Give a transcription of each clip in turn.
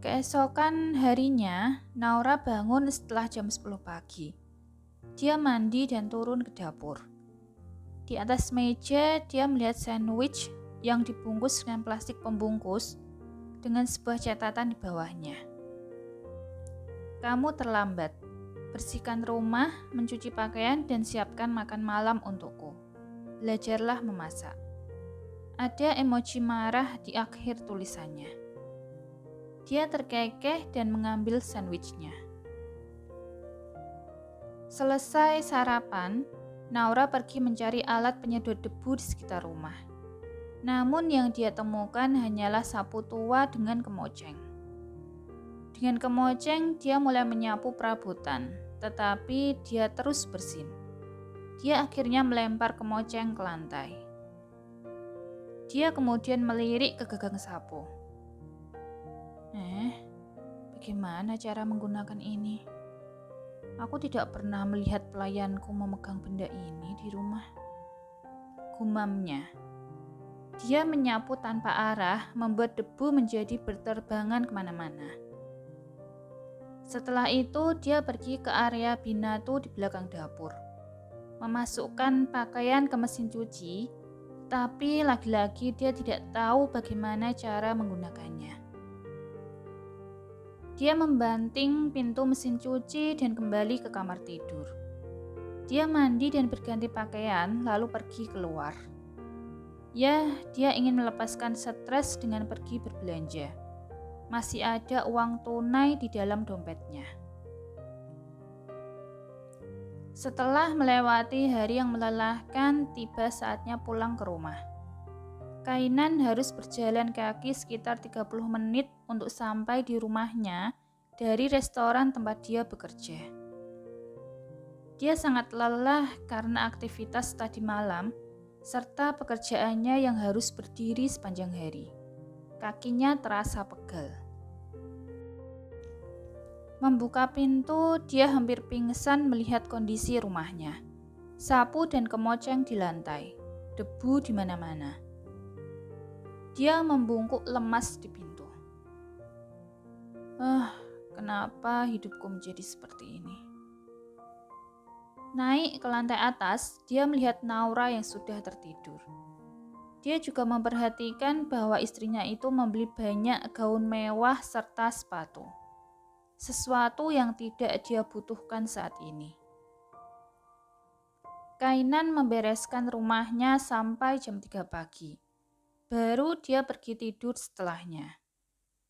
Keesokan harinya, Naura bangun setelah jam 10 pagi. Dia mandi dan turun ke dapur. Di atas meja, dia melihat sandwich yang dibungkus dengan plastik pembungkus dengan sebuah catatan di bawahnya. Kamu terlambat. Bersihkan rumah, mencuci pakaian, dan siapkan makan malam untukku. Belajarlah memasak. Ada emoji marah di akhir tulisannya. Dia terkekeh dan mengambil sandwichnya. Selesai sarapan, Naura pergi mencari alat penyedot debu di sekitar rumah. Namun yang dia temukan hanyalah sapu tua dengan kemoceng. Dengan kemoceng, dia mulai menyapu perabotan, tetapi dia terus bersin. Dia akhirnya melempar kemoceng ke lantai. Dia kemudian melirik ke gagang sapu. Bagaimana cara menggunakan ini? Aku tidak pernah melihat pelayanku memegang benda ini di rumah. Gumamnya. Dia menyapu tanpa arah, membuat debu menjadi berterbangan kemana-mana. Setelah itu, dia pergi ke area binatu di belakang dapur. Memasukkan pakaian ke mesin cuci, tapi lagi-lagi dia tidak tahu bagaimana cara menggunakannya. Dia membanting pintu mesin cuci dan kembali ke kamar tidur. Dia mandi dan berganti pakaian, lalu pergi keluar. Dia ingin melepaskan stres dengan pergi berbelanja. Masih ada uang tunai di dalam dompetnya. Setelah melewati hari yang melelahkan, tiba saatnya pulang ke rumah. Kainan harus berjalan kaki sekitar 30 menit untuk sampai di rumahnya dari restoran tempat dia bekerja. Dia sangat lelah karena aktivitas tadi malam serta pekerjaannya yang harus berdiri sepanjang hari. Kakinya terasa pegal. Membuka pintu, dia hampir pingsan melihat kondisi rumahnya. Sapu dan kemoceng di lantai, debu di mana-mana. Dia membungkuk lemas di pintu. Kenapa hidupku menjadi seperti ini? Naik ke lantai atas, dia melihat Naura yang sudah tertidur. Dia juga memperhatikan bahwa istrinya itu membeli banyak gaun mewah serta sepatu. Sesuatu yang tidak dia butuhkan saat ini. Kainan membereskan rumahnya sampai jam 3 pagi. Baru dia pergi tidur setelahnya.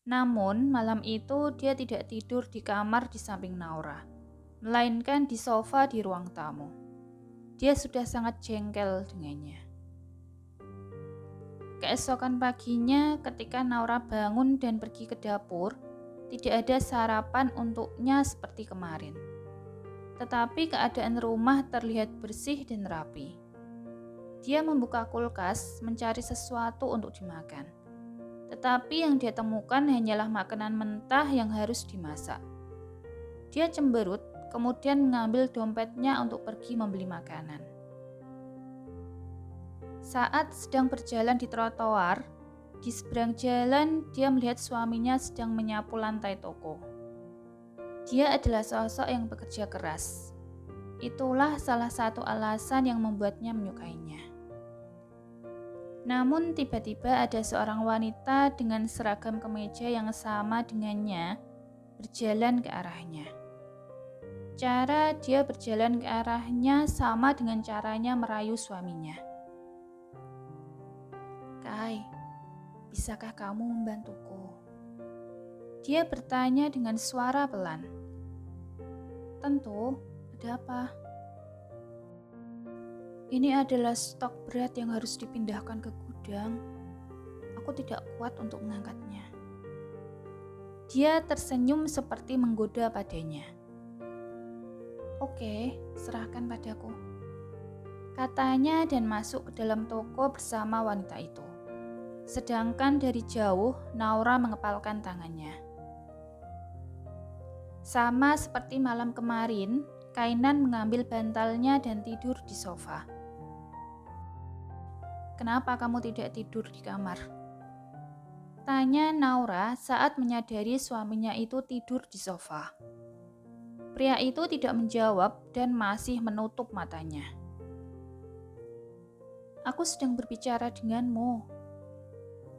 Namun malam itu dia tidak tidur di kamar di samping Naura, melainkan di sofa di ruang tamu. Dia sudah sangat jengkel dengannya. Keesokan paginya ketika Naura bangun dan pergi ke dapur, tidak ada sarapan untuknya seperti kemarin. Tetapi keadaan rumah terlihat bersih dan rapi. Dia membuka kulkas mencari sesuatu untuk dimakan. Tetapi yang dia temukan hanyalah makanan mentah yang harus dimasak. Dia cemberut, kemudian mengambil dompetnya untuk pergi membeli makanan. Saat sedang berjalan di trotoar, di seberang jalan dia melihat suaminya sedang menyapu lantai toko. Dia adalah sosok yang bekerja keras. Itulah salah satu alasan yang membuatnya menyukainya. Namun tiba-tiba ada seorang wanita dengan seragam kemeja yang sama dengannya berjalan ke arahnya. Cara dia berjalan ke arahnya sama dengan caranya merayu suaminya. "Kai, bisakah kamu membantuku?" Dia bertanya dengan suara pelan. "Tentu, ada apa?" "Ini adalah stok berat yang harus dipindahkan ke gudang. Aku tidak kuat untuk mengangkatnya." Dia tersenyum seperti menggoda padanya. "Oke, serahkan padaku," katanya dan masuk ke dalam toko bersama wanita itu. Sedangkan dari jauh, Naura mengepalkan tangannya. Sama seperti malam kemarin, Kainan mengambil bantalnya dan tidur di sofa. "Kenapa kamu tidak tidur di kamar?" Tanya Naura saat menyadari suaminya itu tidur di sofa. Pria itu tidak menjawab dan masih menutup matanya. Aku sedang berbicara denganmu.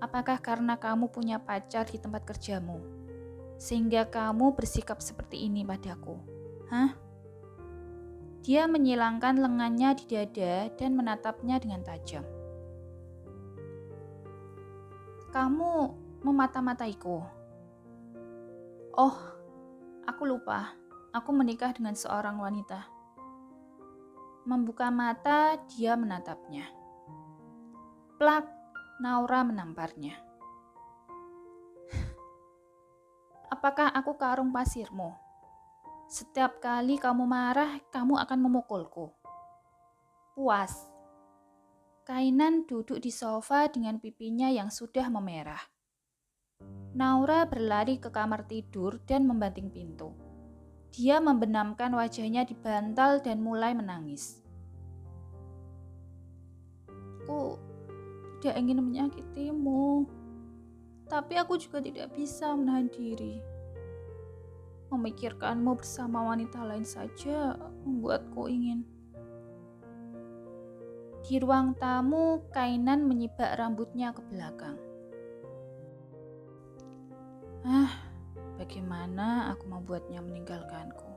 Apakah karena kamu punya pacar di tempat kerjamu, sehingga kamu bersikap seperti ini padaku? Hah? Dia menyilangkan lengannya di dada dan menatapnya dengan tajam. Kamu memata-mataiku. Oh, aku lupa. Aku menikah dengan seorang wanita. Membuka mata, dia menatapnya. Plak, Naura menamparnya. Apakah aku karung pasirmu? Setiap kali kamu marah, kamu akan memukulku. Puas. Kainan duduk di sofa dengan pipinya yang sudah memerah. Naura berlari ke kamar tidur dan membanting pintu. Dia membenamkan wajahnya di bantal dan mulai menangis. Aku tidak ingin menyakitimu, tapi aku juga tidak bisa menahan diri. Memikirkanmu bersama wanita lain saja membuatku ingin. Di ruang tamu, Kainan menyibak rambutnya ke belakang. Bagaimana aku membuatnya meninggalkanku?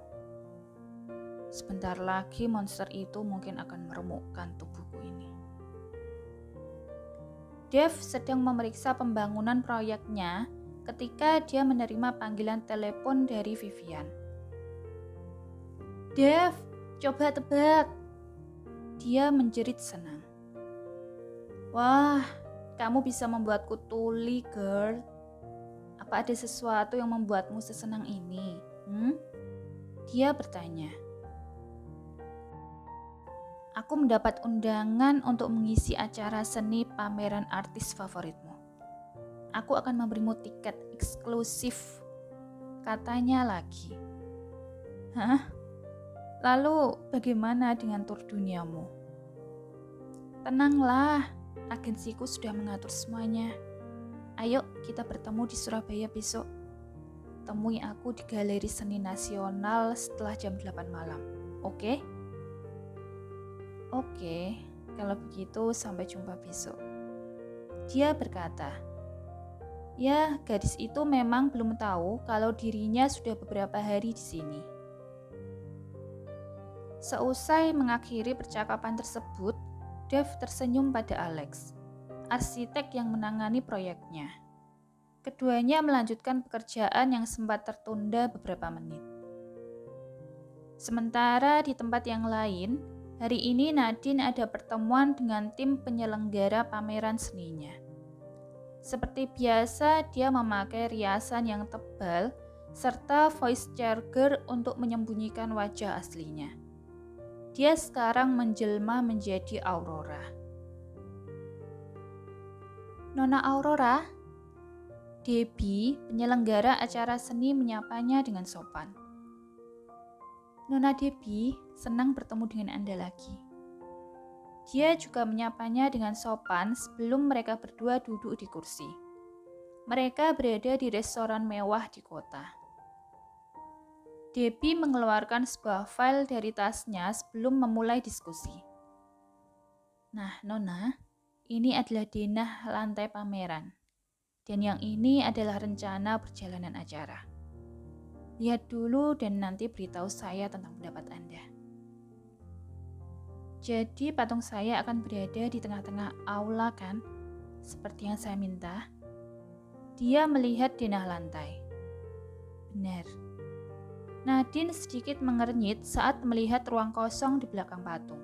Sebentar lagi monster itu mungkin akan meremukkan tubuhku ini. Dev sedang memeriksa pembangunan proyeknya ketika dia menerima panggilan telepon dari Vivian. Dev, coba tebak. Dia menjerit senang. Wah, kamu bisa membuatku tuli, girl. Apa ada sesuatu yang membuatmu sesenang ini? Dia bertanya. Aku mendapat undangan untuk mengisi acara seni pameran artis favoritmu. Aku akan memberimu tiket eksklusif, katanya lagi. Hah? Lalu bagaimana dengan tur duniamu? Tenanglah, agensiku sudah mengatur semuanya. Ayo kita bertemu di Surabaya besok. Temui aku di Galeri Seni Nasional setelah jam 8 malam. Oke? Oke, kalau begitu sampai jumpa besok. Dia berkata. Ya, gadis itu memang belum tahu kalau dirinya sudah beberapa hari di sini. Seusai mengakhiri percakapan tersebut, Dev tersenyum pada Alex, arsitek yang menangani proyeknya. Keduanya melanjutkan pekerjaan yang sempat tertunda beberapa menit. Sementara di tempat yang lain, hari ini Nadine ada pertemuan dengan tim penyelenggara pameran seninya. Seperti biasa, dia memakai riasan yang tebal serta voice changer untuk menyembunyikan wajah aslinya. Dia sekarang menjelma menjadi Aurora. Nona Aurora, Debbie, penyelenggara acara seni menyapanya dengan sopan. Nona Debbie, senang bertemu dengan Anda lagi. Dia juga menyapanya dengan sopan sebelum mereka berdua duduk di kursi. Mereka berada di restoran mewah di kota. Debbie mengeluarkan sebuah file dari tasnya sebelum memulai diskusi. Nah, Nona, ini adalah denah lantai pameran. Dan yang ini adalah rencana perjalanan acara. Lihat dulu dan nanti beritahu saya tentang pendapat Anda. Jadi patung saya akan berada di tengah-tengah aula kan? Seperti yang saya minta. Dia melihat denah lantai. Benar. Nadine sedikit mengernyit saat melihat ruang kosong di belakang patung.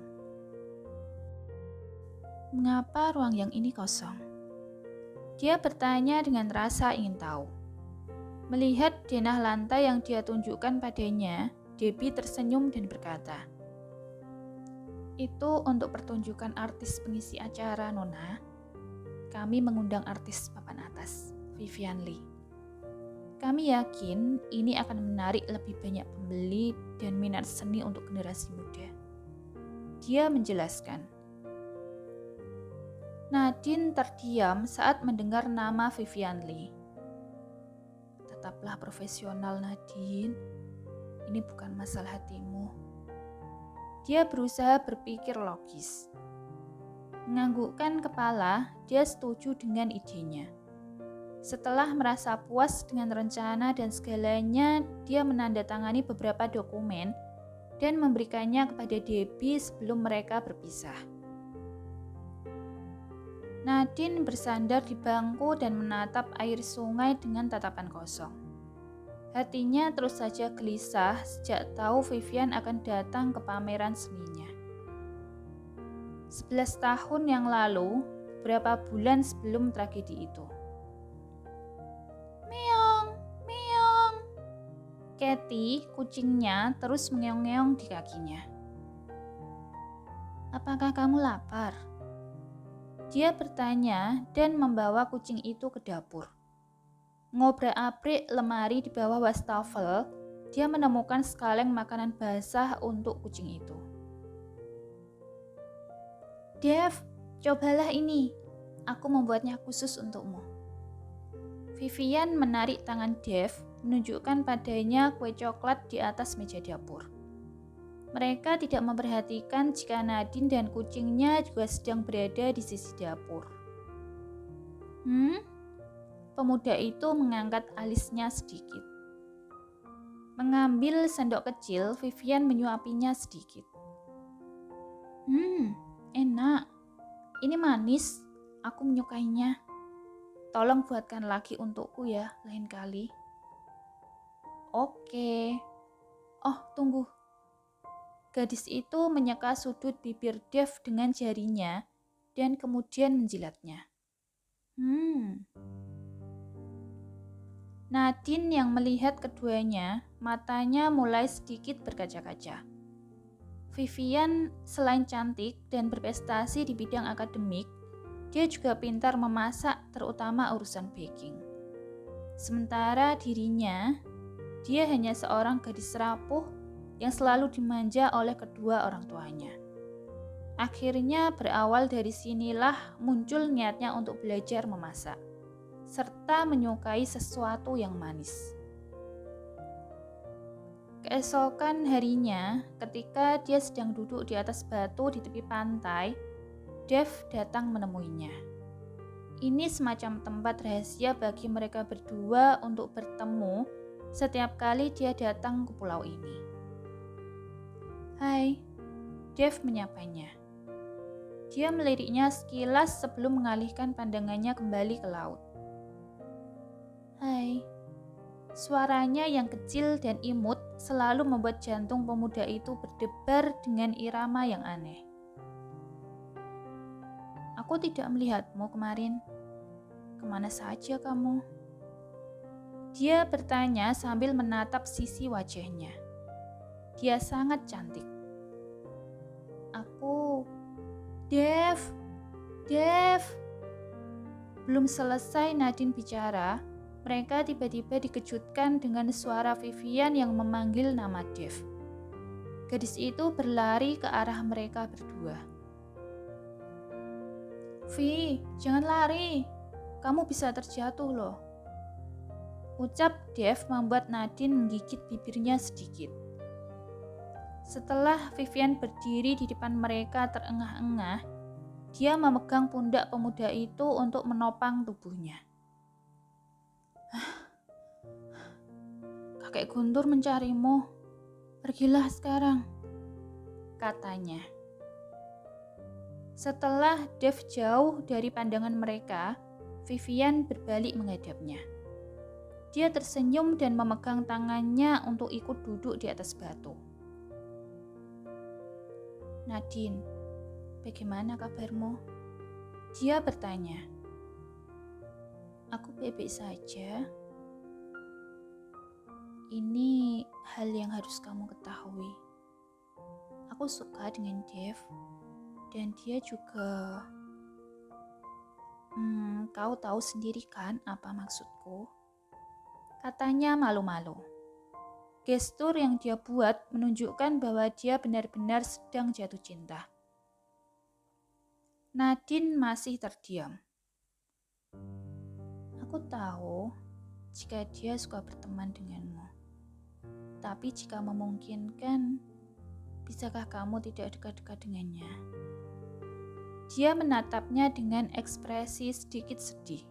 Mengapa ruang yang ini kosong? Dia bertanya dengan rasa ingin tahu. Melihat denah lantai yang dia tunjukkan padanya, Debbie tersenyum dan berkata, "Itu untuk pertunjukan artis pengisi acara, Nona. Kami mengundang artis papan atas, Vivian Lee. Kami yakin ini akan menarik lebih banyak pembeli dan minat seni untuk generasi muda." Dia menjelaskan. Nadine terdiam saat mendengar nama Vivian Lee. Tetaplah profesional, Nadine. Ini bukan masalah hatimu. Dia berusaha berpikir logis. Menganggukkan kepala, dia setuju dengan idenya. Setelah merasa puas dengan rencana dan segalanya, dia menandatangani beberapa dokumen dan memberikannya kepada Debbie sebelum mereka berpisah. Nadine bersandar di bangku dan menatap air sungai dengan tatapan kosong. Hatinya terus saja gelisah sejak tahu Vivian akan datang ke pameran seninya. 11 tahun yang lalu, beberapa bulan sebelum tragedi itu. Meong, meong. Kathy, kucingnya, terus mengeong-ngeong di kakinya. Apakah kamu lapar? Dia bertanya dan membawa kucing itu ke dapur. Ngobrak-abrik lemari di bawah wastafel, dia menemukan sekaleng makanan basah untuk kucing itu. Dev, cobalah ini. Aku membuatnya khusus untukmu. Vivian menarik tangan Dev, menunjukkan padanya kue coklat di atas meja dapur. Mereka tidak memperhatikan jika Nadine dan kucingnya juga sedang berada di sisi dapur. Pemuda itu mengangkat alisnya sedikit. Mengambil sendok kecil, Vivian menyuapinya sedikit. Enak. Ini manis. Aku menyukainya. Tolong buatkan lagi untukku ya, lain kali. Oke. Oh, tunggu. Gadis itu menyeka sudut bibir Dev dengan jarinya dan kemudian menjilatnya. Nadine yang melihat keduanya, matanya mulai sedikit berkaca-kaca. Vivian selain cantik dan berprestasi di bidang akademik, dia juga pintar memasak, terutama urusan baking. Sementara dirinya, dia hanya seorang gadis rapuh yang selalu dimanja oleh kedua orang tuanya. Akhirnya berawal dari sinilah muncul niatnya untuk belajar memasak, serta menyukai sesuatu yang manis. Keesokan harinya, ketika dia sedang duduk di atas batu di tepi pantai, Dev datang menemuinya. Ini semacam tempat rahasia bagi mereka berdua untuk bertemu setiap kali dia datang ke pulau ini. Hai, Dev menyapanya. Dia meliriknya sekilas sebelum mengalihkan pandangannya kembali ke laut. Hai. Suaranya yang kecil dan imut selalu membuat jantung pemuda itu berdebar dengan irama yang aneh. Aku tidak melihatmu kemarin. Kemana saja kamu? Dia bertanya sambil menatap sisi wajahnya. Dia sangat cantik. Aku... Dev! Belum selesai Nadine bicara, mereka tiba-tiba dikejutkan dengan suara Vivian yang memanggil nama Dev. Gadis itu berlari ke arah mereka berdua. Vi, jangan lari. Kamu bisa terjatuh loh. Ucap Dev membuat Nadine menggigit bibirnya sedikit. Setelah Vivian berdiri di depan mereka terengah-engah, dia memegang pundak pemuda itu untuk menopang tubuhnya. Kakek Guntur mencarimu. Pergilah sekarang, katanya. Setelah Dev jauh dari pandangan mereka, Vivian berbalik menghadapnya. Dia tersenyum dan memegang tangannya untuk ikut duduk di atas batu. Nadine, bagaimana kabarmu? Dia bertanya. Aku baik-baik saja. Ini hal yang harus kamu ketahui. Aku suka dengan Dev, dan dia juga... kau tahu sendiri kan apa maksudku? Katanya malu-malu. Gestur yang dia buat menunjukkan bahwa dia benar-benar sedang jatuh cinta. Nadine masih terdiam. Aku tahu jika dia suka berteman denganmu. Tapi jika memungkinkan, bisakah kamu tidak dekat-dekat dengannya? Dia menatapnya dengan ekspresi sedikit sedih.